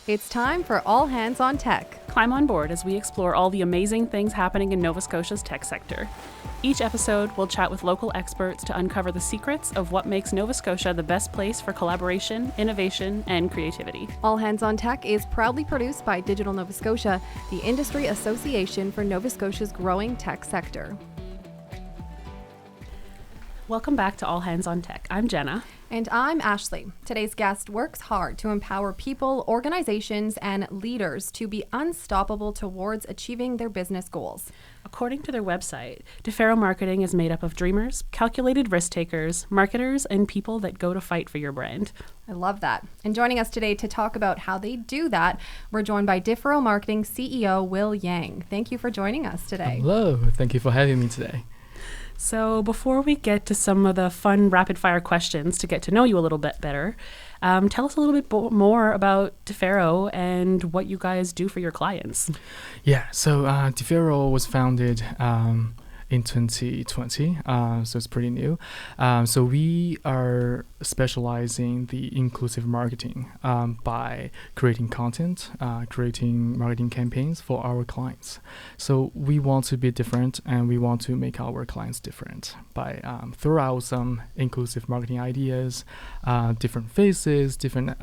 It's time for All Hands on Tech. Climb on board as we explore all the amazing things happening in Nova Scotia's tech sector. Each episode, we'll chat with local experts to uncover the secrets of what makes Nova Scotia the best place for collaboration, innovation, and creativity. All Hands on Tech is proudly produced by Digital Nova Scotia, the industry association for Nova Scotia's growing tech sector. Welcome back to All Hands on Tech. I'm Jenna. And I'm Ashley. Today's guest works hard to empower people, organizations, and leaders to be unstoppable towards achieving their business goals. According to their website, Differo Marketing is made up of dreamers, calculated risk takers, marketers, and people that go to fight for your brand. I love that. And joining us today to talk about how they do that, we're joined by Differo Marketing CEO Will Yang. Thank you for joining us today. Hello. Thank you for having me today. So before we get to some of the fun rapid fire questions to get to know you a little bit better, tell us a little bit more about Differo and what you guys do for your clients. Yeah, so Differo was founded in 2020, so it's pretty new. So we are specializing the inclusive marketing by creating content, creating marketing campaigns for our clients. So we want to be different, and we want to make our clients different by throw out some inclusive marketing ideas, different faces, different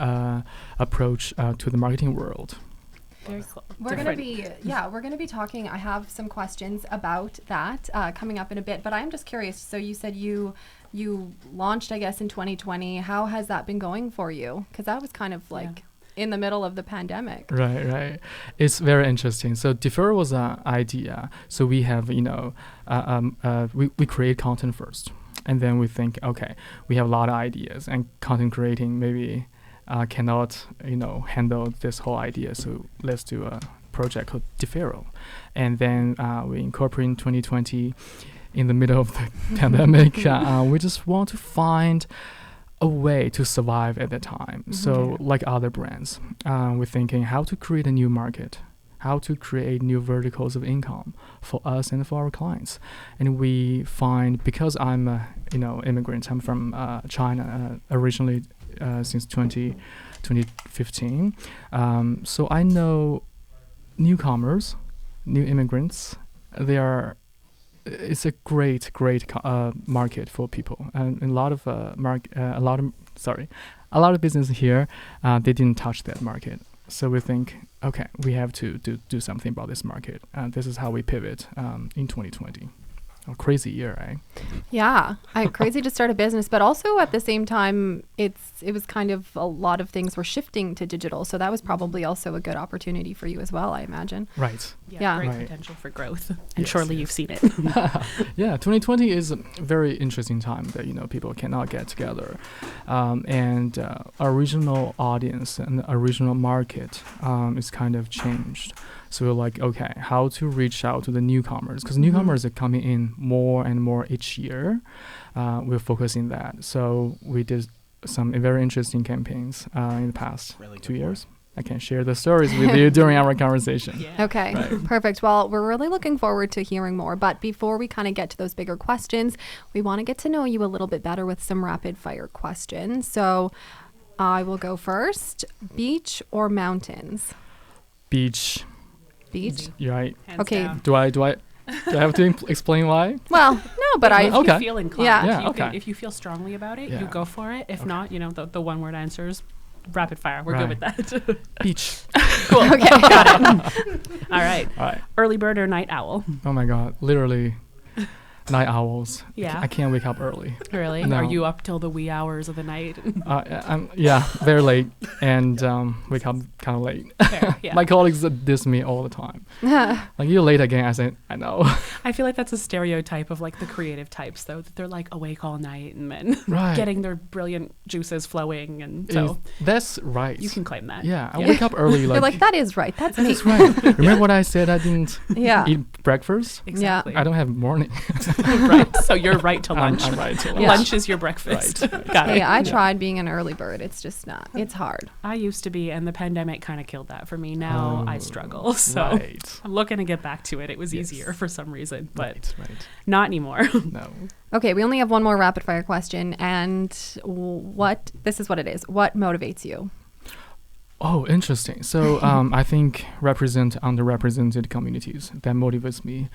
approach to the marketing world. Very cool. We're going to be talking. I have some questions about that coming up in a bit, but I'm just curious. So you said you launched, I guess, in 2020. How has that been going for you? Because that was kind of like in the middle of the pandemic. Right. It's very interesting. So Differo was an idea. So we have, we create content first, and then we think, okay, we have a lot of ideas, and content creating maybe cannot, handle this whole idea. So let's do a project called Differo. And then we incorporate in 2020 in the middle of the pandemic. We just want to find a way to survive at that time. Mm-hmm. So like other brands, we're thinking how to create a new market, how to create new verticals of income for us and for our clients. And we find, because I'm immigrant, I'm from China originally, since 2015. So I know newcomers, new immigrants. It's a great market for people, and a lot of business here. They didn't touch that market. So we think, okay, we have to do something about this market. And this is how we pivot in 2020. A crazy year, right? Yeah, crazy to start a business, but also at the same time, it was kind of a lot of things were shifting to digital, so that was probably also a good opportunity for you as well, I imagine. Right. Yeah. Great right. Potential for growth, and surely you've seen it. Yeah, 2020 is a very interesting time that people cannot get together, and our regional audience and our regional market is kind of changed. So we're like, okay, how to reach out to the newcomers? Because newcomers are coming in more and more each year. We're focusing that. So we did some very interesting campaigns in the past 2 years. I can share the stories with you during our conversation. Yeah. Okay, right. Perfect. Well, we're really looking forward to hearing more. But before we kind of get to those bigger questions, we want to get to know you a little bit better with some rapid fire questions. So I will go first. Beach or mountains? Beach. You're right. Hands okay. down. Do I have to explain why? Well, no, but if you feel inclined, if you feel strongly about it, you go for it. If not, the one word answers, rapid fire. We're good with that. Beach. Cool. Okay. Got it. All right. Early bird or night owl? Oh my God, literally. Night owls. Yeah. I can't wake up early. Really? No. Are you up till the wee hours of the night? I'm very late, and wake up kind of late. Fair, yeah. My colleagues diss me all the time. Like, you're late again. I say, I know. I feel like that's a stereotype of like the creative types, though, that they're like awake all night and then getting their brilliant juices flowing, and so that's right. You can claim that. Yeah, I wake up early. You're like, that is right. That's me. That's right. Remember what I said? I didn't eat breakfast. Exactly. I don't have morning. Right. So you're right to lunch. I'm right to lunch. Lunch is your breakfast. Right. Got it. Hey, I tried being an early bird. It's just not. It's hard. I used to be, and the pandemic kind of killed that for me. Now I struggle. So I'm looking to get back to it. It was easier for some reason, but not anymore. No. Okay, we only have one more rapid fire question, and this is what it is. What motivates you? Oh, interesting. So I think represent underrepresented communities. That motivates me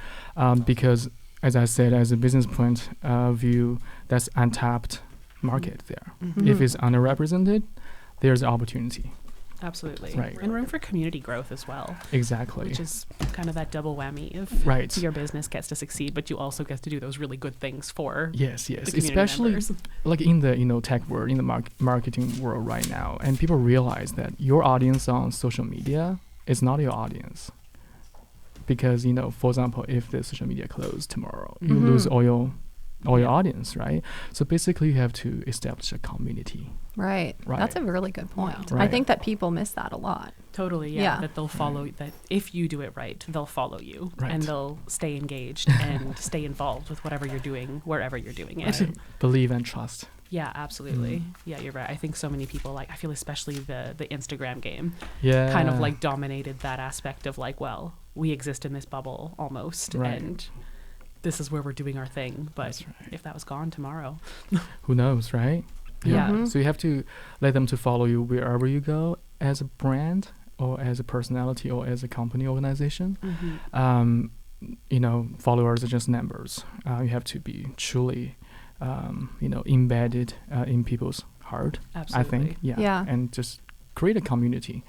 because, as I said, as a business point of view, that's untapped market there. Mhm. If it's underrepresented, there's opportunity. Absolutely. Right. And room for community growth as well. Exactly. Which is kind of that double whammy of Right. your business gets to succeed, but you also get to do those really good things for Yes, the yes. community Especially members. like in the tech world, in the marketing world right now, and people realize that your audience on social media is not your audience. Because for example, if the social media closed tomorrow, you lose all your audience, right? So basically, you have to establish a community. Right. Right. That's a really good point. I Right. think that people miss that a lot. Totally, yeah. Yeah. That they'll follow, that if you do it right, they'll follow you. Right. And they'll stay engaged and stay involved with whatever you're doing, wherever you're doing it. Right. Believe and trust. Yeah, absolutely. Yeah, you're right. I think so many people, I feel especially the Instagram game Yeah. kind of dominated that aspect of well, we exist in this bubble almost. Right. And this is where we're doing our thing. But That's right. if that was gone tomorrow. Who knows, right? Yeah. Mhm. So you have to let them to follow you wherever you go as a brand or as a personality or as a company organization. Followers are just numbers. You have to be truly, embedded in people's heart. Absolutely. I think, Yeah. and just create a community.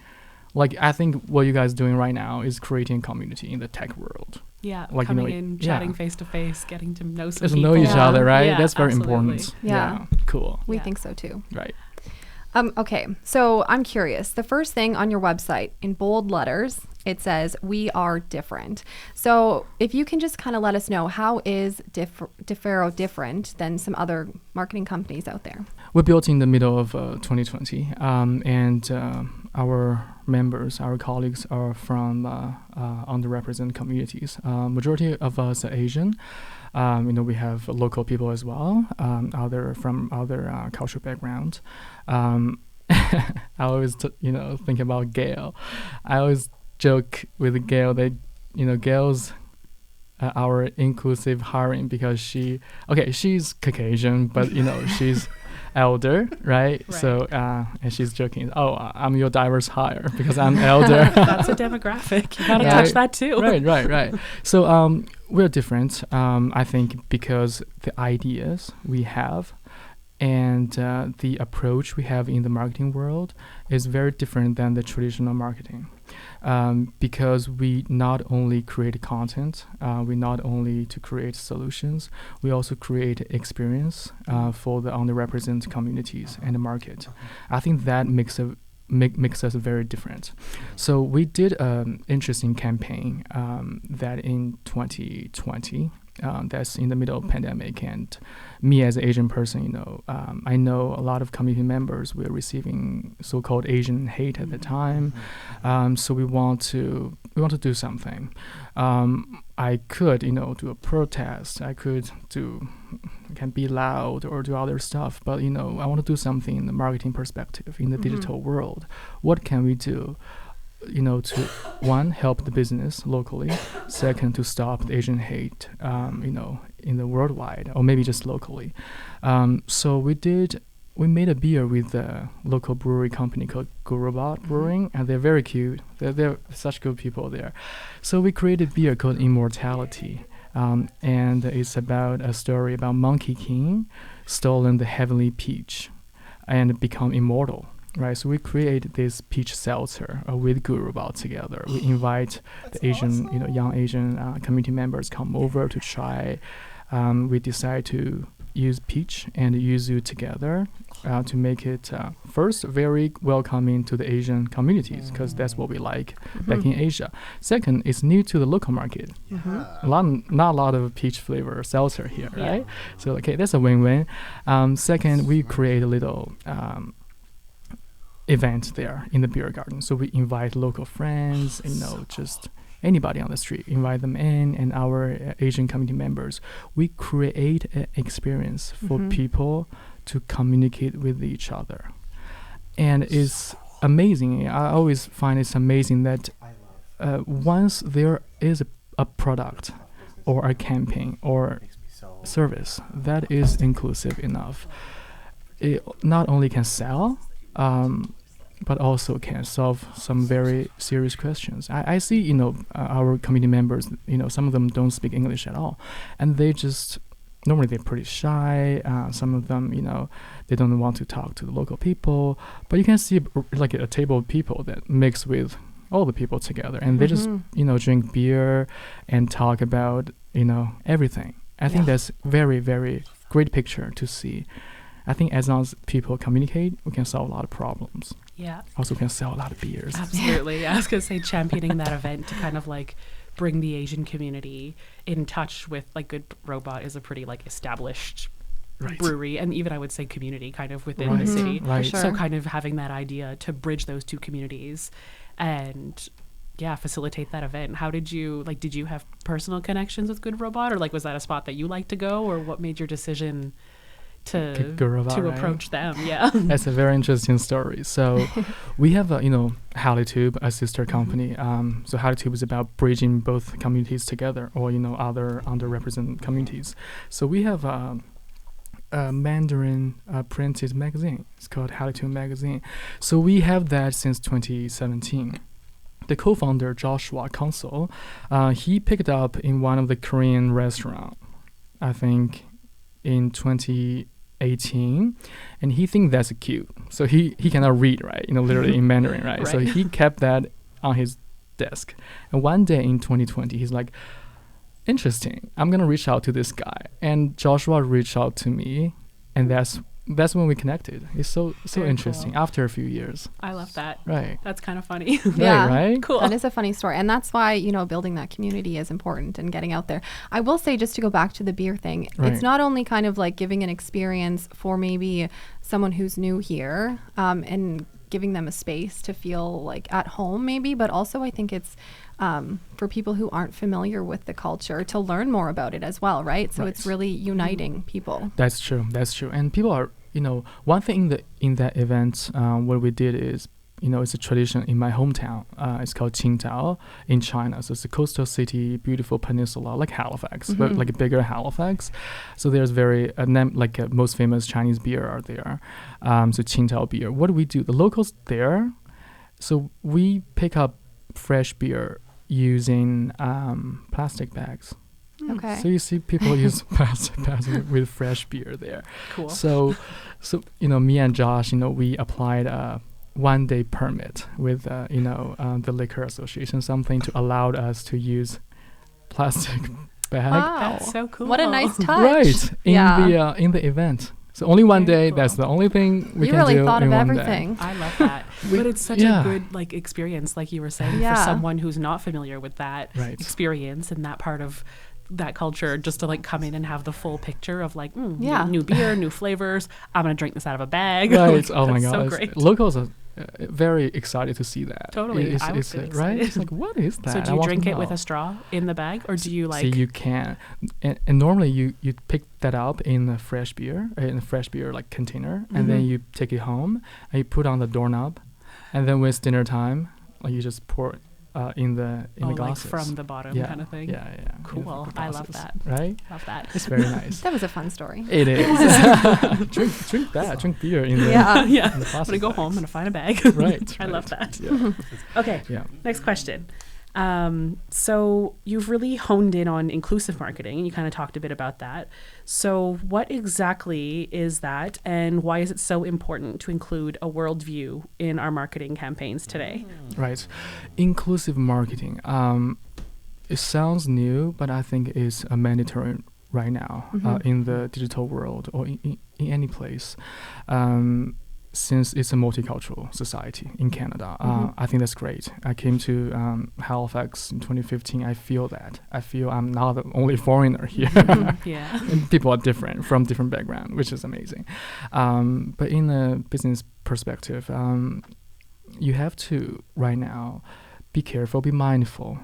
I think what you guys doing right now is creating a community in the tech world. Yeah, Like, coming in, chatting yeah. face to face, getting to know some Just people. know each Yeah. other, right? Yeah, That's very absolutely. important. Yeah. Cool. We Yeah. think so too. Right. Okay, so I'm curious. The first thing on your website in bold letters, it says, "We are different." So if you can just kind of let us know, how is Differo different than some other marketing companies out there? We built in the middle of 2020, and our members, our colleagues are from underrepresented communities. Majority of us are Asian. We have local people as well, from other cultural backgrounds. I always, think about Gail. I always joke with Gail that, Gail's our inclusive hiring because she's Caucasian, but she's elder, right? So and she's joking, I'm your diverse hire because I'm elder. That's a demographic. You gotta Yeah. touch that too. Right. So we're different, I think, because the ideas we have and the approach we have in the marketing world is very different than the traditional marketing. Because we not only create content, we not only to create solutions, we also create experience for the underrepresented communities and the market. I think that makes us very different. So we did an interesting campaign that in 2020. That's in the middle of pandemic, and me as an Asian person, I know a lot of community members were receiving so-called Asian hate at the time. So we want to do something. I could, do a protest. I can be loud or do other stuff, but I want to do something in the marketing perspective in the digital world. What can we do? To one, help the business locally. Second, to stop the Asian hate, in the worldwide or maybe just locally. So we made a beer with a local brewery company called Gurubot Brewing, and they're very cute. They're such good people there. So we created a beer called Immortality, and it's about a story about Monkey King stolen the heavenly peach and become immortal. Right, so we create this peach seltzer with Gurubot together. We invite the Asian, young Asian community members come over to try. We decide to use peach and yuzu together to make it first very welcoming to the Asian communities because that's what we like back in Asia. Second, it's new to the local market. Not a lot of peach flavor seltzer here, right? So that's a win-win. Second, we create a little event there in the beer garden. So we invite local friends, just anybody on the street, invite them in, and our Asian community members. We create an experience for people to communicate with each other. And it's amazing. I always find it's amazing that once there is a product or a campaign or service that is inclusive enough, it not only can sell, but also can solve some very serious questions. I see, our community members, some of them don't speak English at all, and they just normally they're pretty shy. Some of them, they don't want to talk to the local people, but you can see like a table of people that mix with all the people together, and they just, drink beer and talk about, everything. I think that's very, very great picture to see. I think as long as people communicate, we can solve a lot of problems. Yeah. Also, we can sell a lot of beers. Absolutely. I was going to say championing that event to kind of like bring the Asian community in touch with like Good Robot is a pretty like established brewery, and even I would say community kind of within the city. Right. Sure. So kind of having that idea to bridge those two communities and facilitate that event. How did you have personal connections with Good Robot, or like was that a spot that you like to go, or what made your decision to approach them? Yeah. That's a very interesting story. So we have HaliTube, a sister company. So HaliTube is about bridging both communities together, or other underrepresented communities. So we have a Mandarin printed magazine. It's called HaliTube magazine. So we have that since 2017. The co-founder Joshua Consul, he picked up in one of the Korean restaurant, I think in 2018, and he think that's cute. So he cannot read, right? Literally in Mandarin, right? So he kept that on his desk. And one day in 2020, he's like, interesting, I'm gonna reach out to this guy. And Joshua reached out to me, and that's when we connected. It's so Very interesting cool. after a few years. I love that. Right. That's kind of funny. Yeah. Right? Cool. That is a funny story. And that's why, building that community is important and getting out there. I will say, just to go back to the beer thing, it's not only kind of like giving an experience for maybe someone who's new here, and giving them a space to feel like at home maybe, but also I think it's for people who aren't familiar with the culture to learn more about it as well, right? So it's really uniting people. That's true. And people are, one thing in that event, what we did is, it's a tradition in my hometown. It's called Qingdao in China. So it's a coastal city, beautiful peninsula, like Halifax, but like a bigger Halifax. So there's most famous Chinese beer are there. So Qingdao beer. What do we do? The locals there, so we pick up fresh beer using plastic bags. Okay. So you see people use plastic bags with fresh beer there. Cool. So me and Josh, we applied a 1-day permit with the liquor association, something to allow us to use plastic bag. Wow. That's so cool. What a nice touch. Right in the event. So only one day. Cool. That's the only thing we you can do. You really thought in of one everything. Day. I love that. But it's such a good experience, like you were saying, for someone who's not familiar with that experience and that part of that culture, just to come in and have the full picture of new beer, new flavors. I'm gonna drink this out of a bag. Right. Oh my god. So great. Locals are very excited to see that. Totally. I was right. It's like, what is that? So do you drink it with a straw in the bag, or do you See, you can, and normally you pick that up in a fresh beer container, and then you take it home and you put on the doorknob, and then when it's dinner time, you just pour it in the glasses. From the bottom kind of thing. Yeah. Cool. I love that. Right? Love that. It's very nice. That was a fun story. It is. drink that. Drink beer in the in the plastic I'm gonna go bags. home. I'm gonna find a bag. Right. I love that. Yeah. Okay. Yeah. Next question. So you've really honed in on inclusive marketing, and you kind of talked a bit about that. So what exactly is that, and why is it so important to include a worldview in our marketing campaigns today? Right. Inclusive marketing. It sounds new, but I think it's a mandatory right now in the digital world or in any place. Since it's a multicultural society in Canada, I think that's great. I came to Halifax in 2015. I feel I'm not the only foreigner here. Yeah. And people are different from different background, which is amazing. But in a business perspective, you have to right now be careful, be mindful,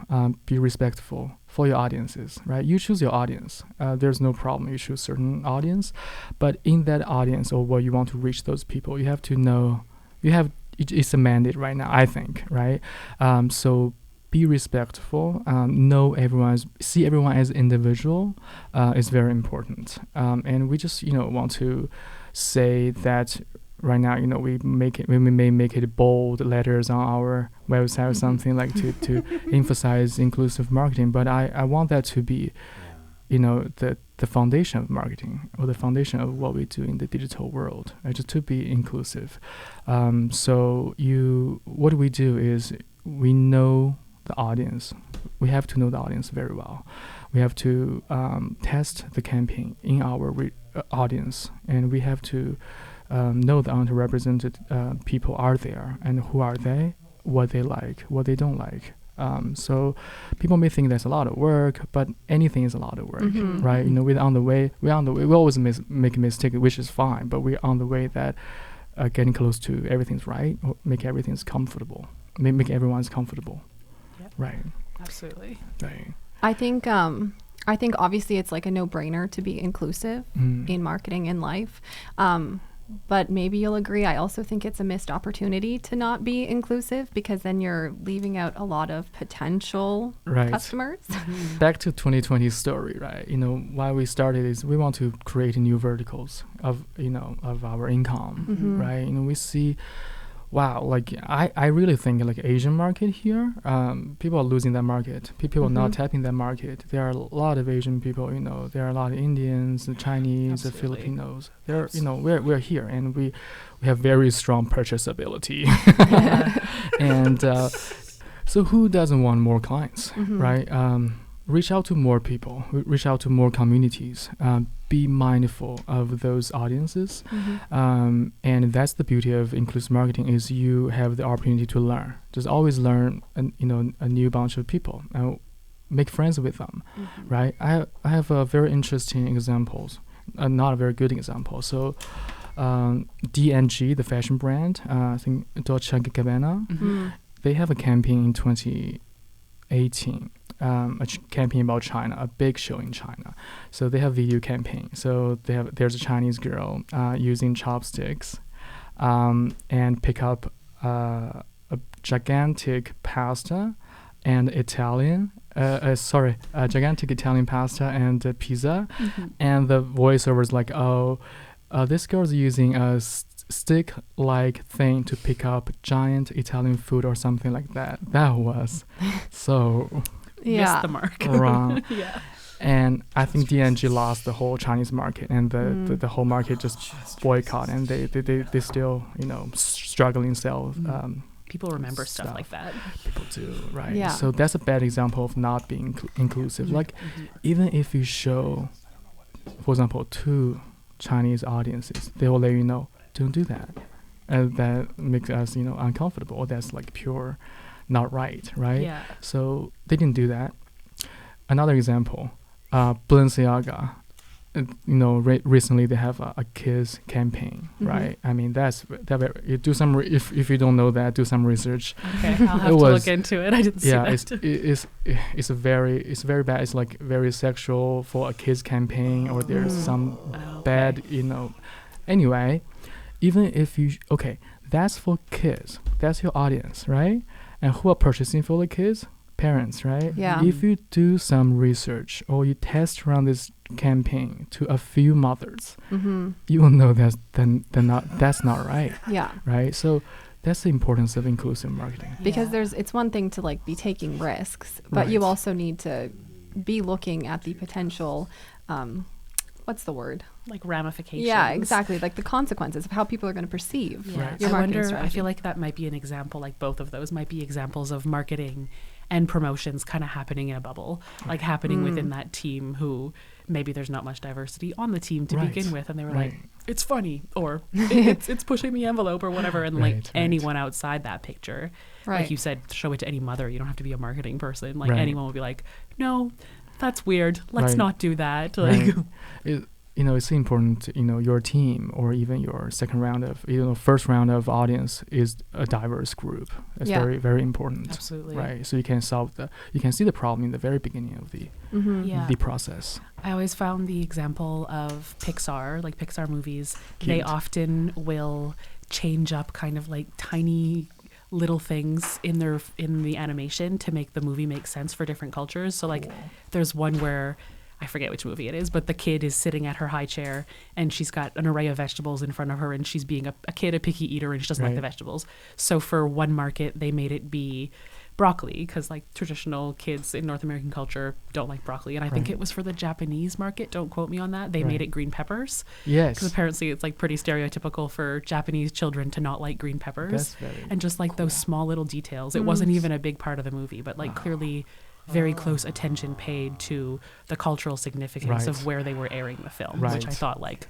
be respectful for your audiences, right? You choose your audience. There's no problem. You choose certain audience, but in that audience or where you want to reach those people, you have to know, it's a mandate right now, I think, right? So be respectful, see everyone as individual is very important. And we just, want to say that right now, we may make it bold letters on our website or something like to emphasize inclusive marketing. But I want that to be, the foundation of marketing, or the foundation of what we do in the digital world, just to be inclusive. So what we do is we know the audience. We have to know the audience very well. We have to test the campaign in our audience, and we have to know the underrepresented people are there, and who are they, what they like, what they don't like. So people may think that's a lot of work, but anything is a lot of work, right? We're on the way. We always make a mistake, which is fine, but we're on the way that getting close to everything's right, or make everything's comfortable, make everyone's comfortable. Yep. Right. Absolutely. Right. I think obviously it's like a no-brainer to be inclusive in marketing in life. But maybe you'll agree, I also think it's a missed opportunity to not be inclusive, because then you're leaving out a lot of potential customers. Back to 2020's story, right? Why we started is we want to create new verticals of our income, right? We see, wow, like I really think like Asian market here, people are losing that market. People are not tapping that market. There are a lot of Asian people, there are a lot of Indians, the Chinese, the Filipinos. There, we're here, and we have very strong purchase ability. And so who doesn't want more clients, right? Reach out to more people, reach out to more communities, be mindful of those audiences. And that's the beauty of inclusive marketing, is you have the opportunity to learn. Just always learn a new bunch of people, make friends with them, right? I have a very interesting examples, not a very good example. So DNG, the fashion brand, I think Dolce & Gabbana, they have a campaign in 2018. A campaign about China, a big show in China. So they have video campaign. So there's a Chinese girl using chopsticks and pick up a gigantic pasta and gigantic Italian pasta and pizza. And the voiceover is like, this girl's using a stick-like thing to pick up giant Italian food or something like that. That was so... missed the mark. Wrong. Yeah. And I think DNG lost the whole Chinese market, and the whole market just boycott, and they still struggling sell. People remember stuff like that. People do, right? Yeah. So that's a bad example of not being inclusive. Like even if you show, for example, 2 Chinese audiences, they will let you know, don't do that, and that makes us uncomfortable. Or that's like pure not right? Yeah. So they didn't do that. Another example, Balenciaga. Recently they have a kids campaign, right? I mean, you do some if you don't know that, do some research. Okay, I'll have to look into it. I didn't see that. It's very bad. It's like very sexual for a kids campaign, or there's some bad, Anyway, even if that's for kids. That's your audience, right? And who are purchasing for the kids? Parents, right? Yeah. If you do some research or you test around this campaign to a few mothers, you will know that's not right. Yeah. Right? So that's the importance of inclusive marketing. Because it's one thing to like be taking risks, but you also need to be looking at the potential what's the word? Like ramifications. Yeah, exactly. Like the consequences of how people are going to perceive your marketing strategy. I feel like that might be an example, like both of those might be examples of marketing and promotions kind of happening in a bubble, like happening within that team who maybe there's not much diversity on the team to begin with. And they were like, it's funny, or it's pushing the envelope or whatever. And anyone outside that picture, like you said, show it to any mother. You don't have to be a marketing person. Like anyone will be like, no, that's weird. Let's not do that. Like, it's important. Your team or even your first round of audience is a diverse group. It's very, very important. Absolutely. Right. So you can see the problem in the very beginning of the process. I always found the example of Pixar, like Pixar movies. Cute. They often will change up kind of like tiny little things in the animation to make the movie make sense for different cultures. So like there's one where I forget which movie it is, but the kid is sitting at her high chair and she's got an array of vegetables in front of her, and she's being a kid, a picky eater, and she doesn't like the vegetables. So for one market, they made it be broccoli, because like traditional kids in North American culture don't like broccoli. And I think it was for the Japanese market, don't quote me on that, they made it green peppers. Yes. Because apparently it's like pretty stereotypical for Japanese children to not like green peppers. And just like those small little details. It wasn't even a big part of the movie, but like clearly very close attention paid to the cultural significance of where they were airing the film, which I thought like,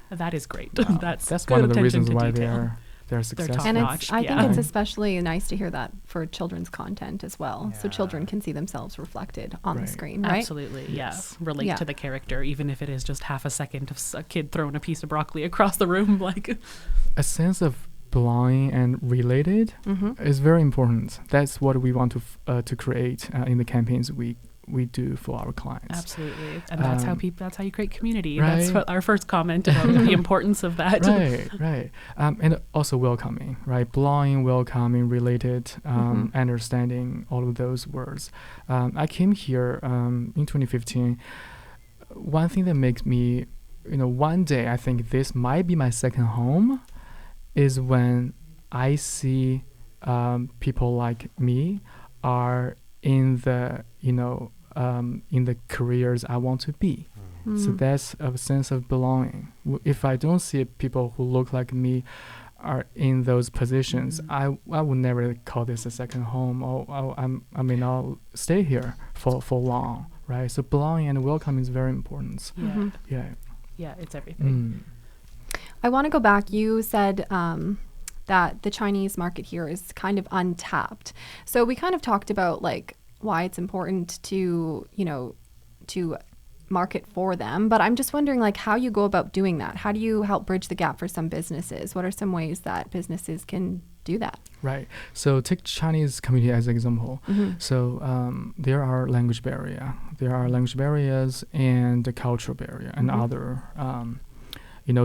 that is great. That's one of the reasons why they're successful. And top-notch. I think it's especially nice to hear that for children's content as well. So children can see themselves reflected on the screen, right? Absolutely, relate to the character, even if it is just half a second of a kid throwing a piece of broccoli across the room. Like a sense of belonging and related is very important. That's what we want to create in the campaigns we do for our clients. Absolutely. And that's how you create community. Right? That's what our first comment about the importance of that. Right. And also welcoming, right? Belonging, welcoming, related, understanding, all of those words. I came here in 2015. One thing that makes me, one day I think this might be my second home is when I see people like me are in the, in the careers I want to be. So that's a sense of belonging. If I don't see people who look like me are in those positions, I would never call this a second home, or I may not stay here for long, right? So belonging and welcoming is very important. Yeah, it's everything. I want to go back. You said that the Chinese market here is kind of untapped. So we kind of talked about like why it's important to, to market for them. But I'm just wondering like how you go about doing that. How do you help bridge the gap for some businesses? What are some ways that businesses can do that? Right. So take Chinese community as an example. So there are language barrier. There are language barriers and the cultural barrier and other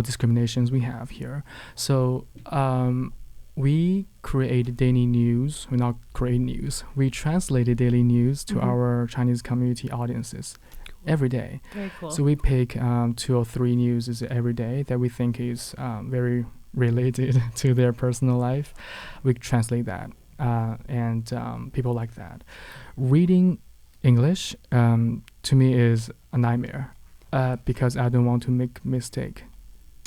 discriminations we have here. So we create daily news. We not create news. We translate daily news to our Chinese community audiences every day. Very cool. So we pick 2 or 3 news every day that we think is very related to their personal life. We translate that, and people like that. Reading English to me is a nightmare because I don't want to make mistake.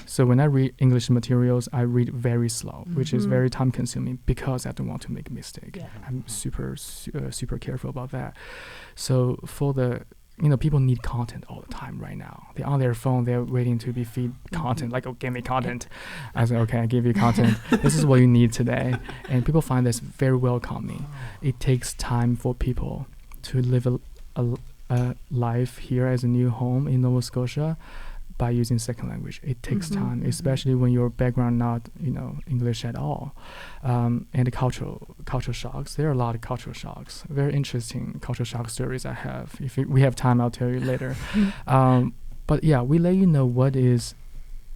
So when I read English materials, I read very slow, which is very time consuming because I don't want to make a mistake. I'm super careful about that. So for the people need content all the time right now. They're on their phone. They're waiting to be feed content. Like, give me content. I say, okay, I give you content. This is what you need today. And people find this very welcoming. It takes time for people to live a life here as a new home in Nova Scotia by using second language. It takes time, especially when your background not English at all. And the cultural shocks. There are a lot of cultural shocks. Very interesting cultural shock stories I have. If we have time, I'll tell you later. But yeah, we let you know what is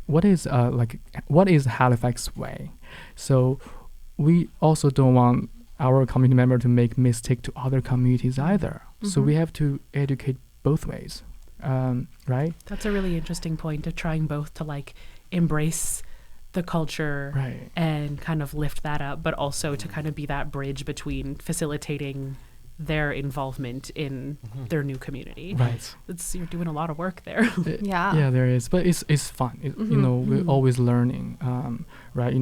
Halifax way. So we also don't want our community member to make mistake to other communities either. So we have to educate both ways. Right? That's a really interesting point of trying both to like embrace the culture and kind of lift that up, but also to kind of be that bridge between facilitating their involvement in their new community. Right. You're doing a lot of work there. Yeah, there is, but it's fun. We're always learning, right?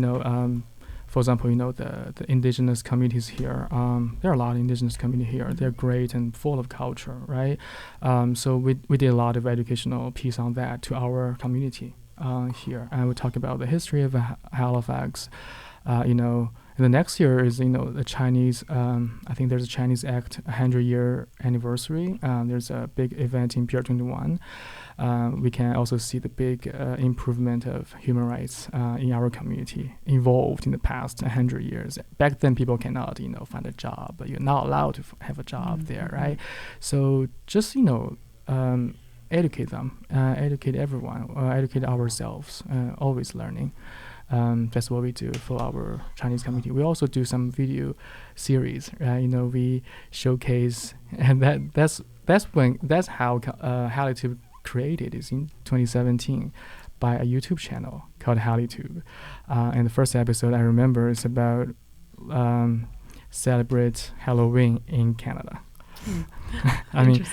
For example, the indigenous communities here, there are a lot of indigenous communities here. They're great and full of culture, right? So we did a lot of educational piece on that to our community here. And we talk about the history of Halifax. And the next year is, the Chinese, I think there's a Chinese Act 100-year anniversary. There's a big event in Pier 21. We can also see the big improvement of human rights in our community evolved in the past 100 years. Back then, people cannot, find a job, but you're not allowed to have a job there, right? So just, educate them, educate everyone, educate ourselves, always learning. That's what we do for our Chinese community. We also do some video series, right? We showcase, and that's that's how HaliTube created, is in 2017 by a YouTube channel called HaliTube. And the first episode I remember is about celebrate Halloween in Canada. I mean,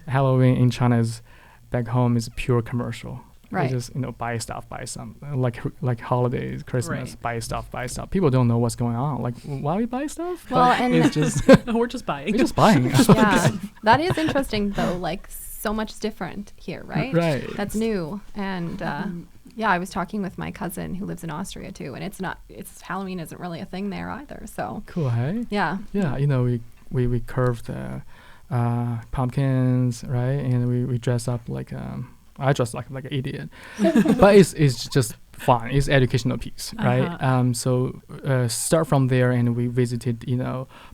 Halloween in China is back home is pure commercial. Right. They just buy stuff, buy some like holidays, Christmas, Right. buy stuff. People don't know what's going on. Like, why we buy stuff? Well, But and it's just We're just buying. we're just buying. yeah, that is interesting though. Like so much different here, right? Right. That's new. And yeah, I was talking with my cousin who lives in Austria too, and it's Halloween isn't really a thing there either. So Cool, hey? yeah. Yeah, we carve the pumpkins, right? And we dress up like I dress like an idiot, but it's just fun. It's educational piece, right? So start from there, and we visited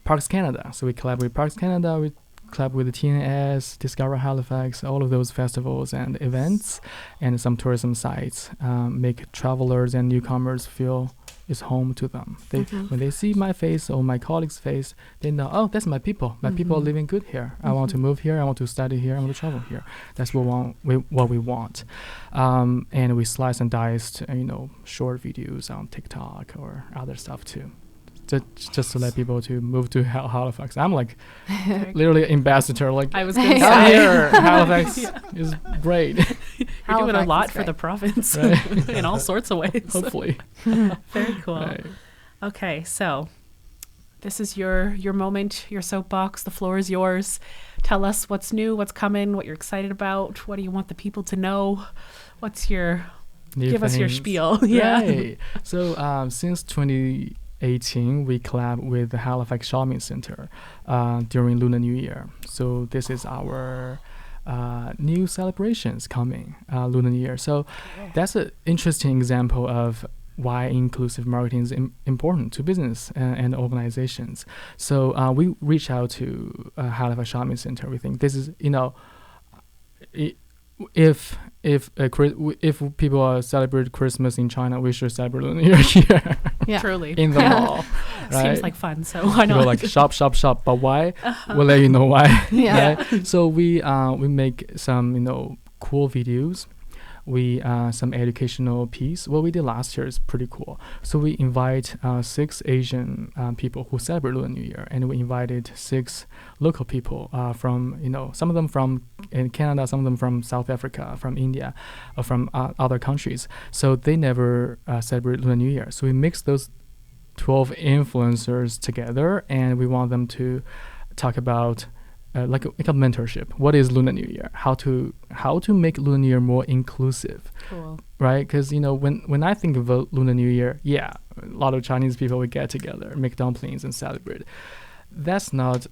Parks Canada. So we collab with Parks Canada. We collab with the TNS, Discover Halifax, all of those festivals and events, and some tourism sites. Make travelers and newcomers feel it's home to them. When they see my face or my colleague's face, they know, oh, that's my people. My people are living good here. I want to move here. I want to study here. I want to travel here. That's what we want. And we slice and diced, short videos on TikTok or other stuff too. Just to let people to move to Halifax. I'm like literally ambassador. Like, I was going to come say. here. Halifax is great. You're doing a Halifax lot is for the great. province Right. in all sorts of ways. Hopefully. Very cool. Right. Okay, so this is your moment, your soapbox. The floor is yours. Tell us what's new, what's coming, what you're excited about. What do you want the people to know? What's your give us your things. spiel? Yeah. Right. So since 2018, we collab with the Halifax Shopping Center during Lunar New Year. So this is our new celebrations coming Lunar New Year. So that's an interesting example of why inclusive marketing is important to business and organizations. So we reach out to Halifax Shopping Center. We think this is, if people are celebrate Christmas in China, we should celebrate Lunar New Year here Yeah. Truly. in the mall. Right? Seems like fun, so why People not? like shop, but why? We'll let you know why. Yeah. Right? So we make some cool videos. We some educational piece. What we did last year is pretty cool. So we invite 6 Asian people who celebrate Lunar New Year, and we invited 6 local people from some of them from in Canada, some of them from South Africa, from India, or from other countries. So they never celebrate Lunar New Year. So we mix those 12 influencers together, and we want them to talk about like a mentorship. What is Lunar New Year? How to make Lunar New Year more inclusive, Cool. right? Because when I think of a Lunar New Year, yeah, a lot of Chinese people would get together, make dumplings, and celebrate. That's not.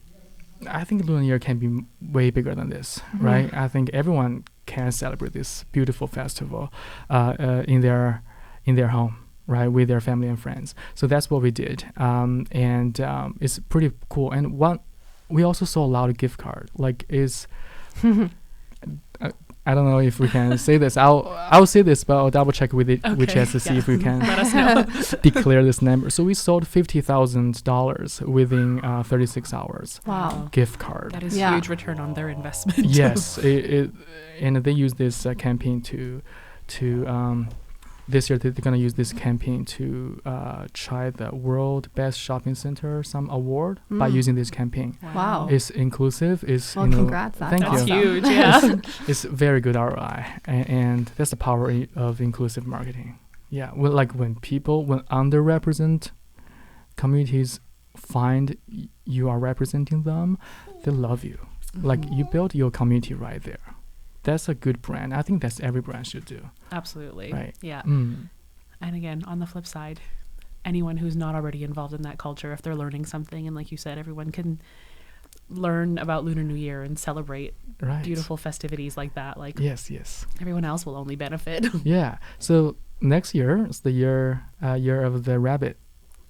I think Lunar New Year can be way bigger than this, right? I think everyone can celebrate this beautiful festival in their home, right, with their family and friends. So that's what we did, and it's pretty cool. And we also saw a lot of gift card. Like I don't know if we can say this. I'll say this, but I'll double check with WeChat to see if we can Let us know. declare this number. So we sold $50,000 within 36 hours. Wow. Gift card. That is Yeah. huge return on their investment. Yes, and they use this campaign to this year they're gonna use this campaign to try the World Best Shopping Center some award by using this campaign. Wow. It's inclusive. It's Well, congrats. That's thank That's you. awesome. huge. Yeah. It's very good ROI, and that's the power of inclusive marketing. Yeah, when underrepresented communities find you are representing them, they love you. Like you built your community right there. That's a good brand. I think that's every brand should do. Absolutely. Right. Yeah. Mm. And again, on the flip side, anyone who's not already involved in that culture, if they're learning something, and like you said, everyone can learn about Lunar New Year and celebrate Right. beautiful festivities like that. Like Yes. everyone else will only benefit. Yeah. So next year is the year of the rabbit.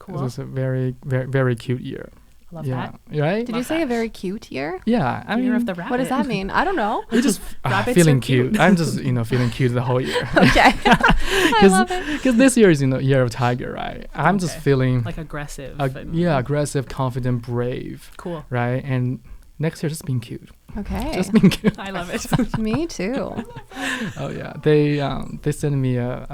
Cool. This is a very, very, very cute year. Love Yeah. that. Right? Did you say a very cute year? Yeah. I mean, Year of the rabbit. What does that mean? I don't know. we're just Rabbits feeling are cute. cute. I'm just feeling cute the whole year. Okay. I love it. Because this year is year of tiger, right? I'm just Okay. feeling Like aggressive. and aggressive, confident, brave, Cool. right? And next year, just being cute. Okay. Just being cute. I love it. Me too. Oh yeah, they sent me a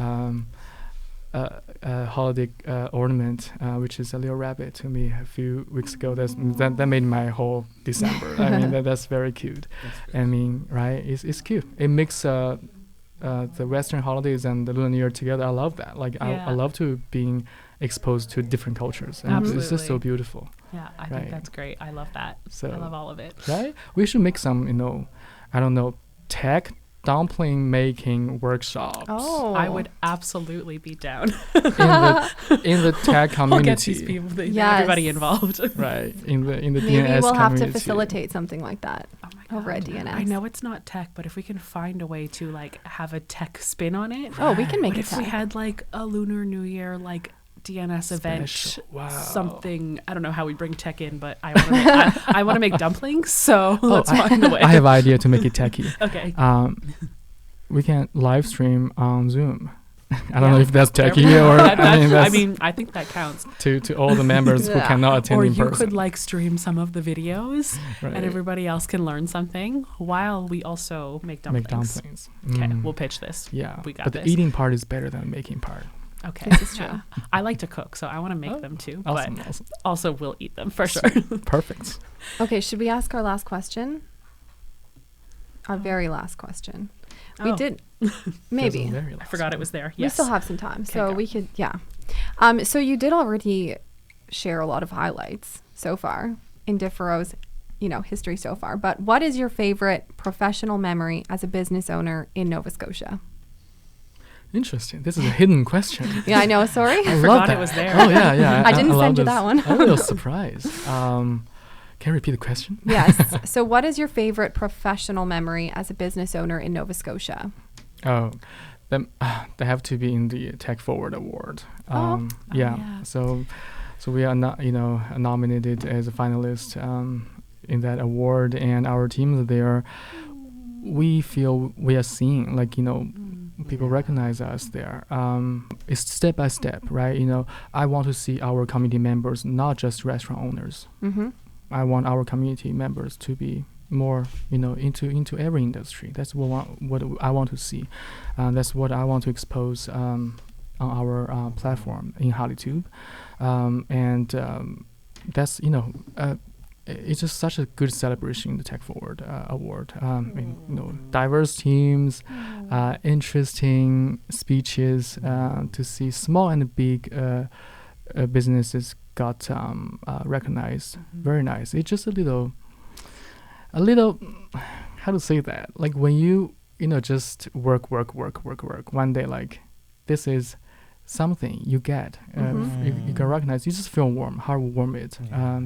holiday ornament, which is a little rabbit, to me a few weeks ago. That made my whole December. I mean, that's very cute. I mean, right? It's cute. It makes the Western holidays and the Lunar New Year together. I love that. Like I love to being exposed to different cultures. And Absolutely. it's just so beautiful. Yeah, I think that's great. I love that. So I love all of it. Right? We should make some, I don't know, tech dumpling making workshops. Oh. I would absolutely be down. in the tech community. We'll get these people, everybody involved. Right. In the Maybe DNS we'll have to community. facilitate something like that Oh my God. over at DNS. I know it's not tech, but if we can find a way to like have a tech spin on it. Oh, we can make What it if we tech. had like a Lunar New Year like DNS event, Special. Wow. something. I don't know how we bring tech in, but I want to make dumplings, so let's find a way. I have an idea to make it techy. Okay. We can live stream on Zoom. I don't know if that's techy or I think that counts. to all the members who Yeah. cannot attend Or in you person. could like stream some of the videos, Right. and everybody else can learn something while we also make dumplings. Make dumplings. Okay, Mm. we'll pitch this. Yeah, we got but this. the eating part is better than the making part. Okay, This is true. yeah. I like to cook, so I want to make them too. Awesome, But awesome. also, we'll eat them for sure. Perfect. Okay, should we ask our last question? Our very last question. We Oh. did. There's Maybe. a very I last forgot it one. was there. We Yes. still have some time, Okay, so go. we could, yeah. So you did already share a lot of highlights so far in Differo's, history so far. But what is your favorite professional memory as a business owner in Nova Scotia? Interesting. This is a hidden question. Yeah, I know. Sorry. I forgot love it that. was there. Oh yeah. I didn't love send you this. that one. I'm a little surprised. Can you repeat the question? Yes. So what is your favorite professional memory as a business owner in Nova Scotia? Oh, they have to be in the Tech Forward Award. yeah. So we are not, nominated as a finalist in that award, and our teams there, we feel we are seen, people recognize us there. It's step by step, right? I want to see our community members, not just restaurant owners. Mm-hmm. I want our community members to be more, into every industry. That's what I want to see. That's what I want to expose on our platform in HaliTube. That's, it's just such a good celebration, the Tech Forward Award. Diverse teams, interesting speeches, to see small and big businesses got recognized. Very nice. It's just a little, how to say that? Like when you, just work. One day, this is something you get. You can recognize. You just feel warm, heartwarming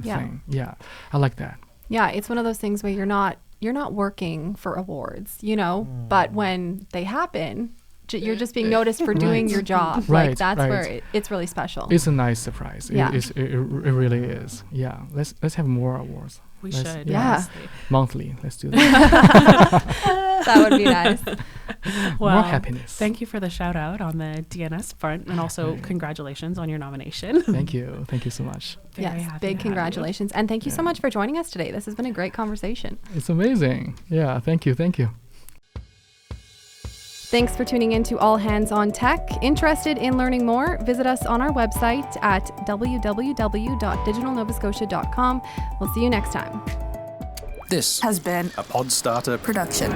thing. Yeah, I like that. Yeah, it's one of those things where you're not working for awards, but when they happen, you're just being noticed for doing your job. Right, That's right. where it's really special. It's a nice surprise. Yeah. It really is. Yeah. Let's have more awards. We Let's- should. yeah. honestly. Monthly. Let's do that. That would be nice. Well, More happiness. Thank you for the shout out on the DNS front, and also congratulations on your nomination. Thank you. Thank you so much. Very Yes, happy big to have you. congratulations. And thank you so Yeah. much for joining us today. This has been a great conversation. It's amazing. Yeah. Thank you. Thanks for tuning in to All Hands on Tech. Interested in learning more? Visit us on our website at www.digitalnovascotia.com. We'll see you next time. This has been a Podstarter production.